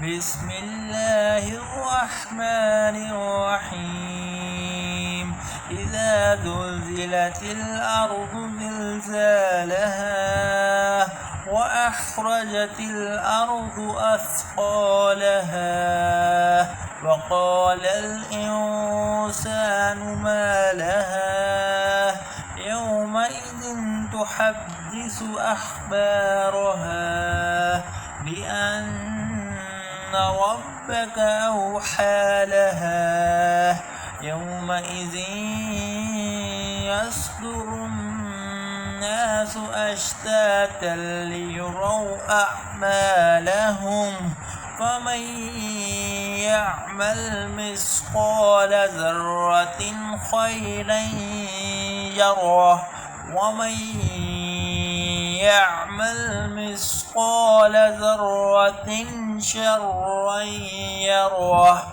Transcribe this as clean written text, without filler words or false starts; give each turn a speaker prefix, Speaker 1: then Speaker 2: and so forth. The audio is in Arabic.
Speaker 1: بسم الله الرحمن الرحيم إذا زلزلت الأرض زلزالها وأخرجت الأرض أثقالها وقال الإنسان ما لها يومئذ تحدث أخبارها بأن ربك أوحى لها يومئذ يصدر الناس أشتاتا ليروا أعمالهم فمن يعمل مثقال ذرة خيرا يره ومن يعمل مثقال ذرة شرا يره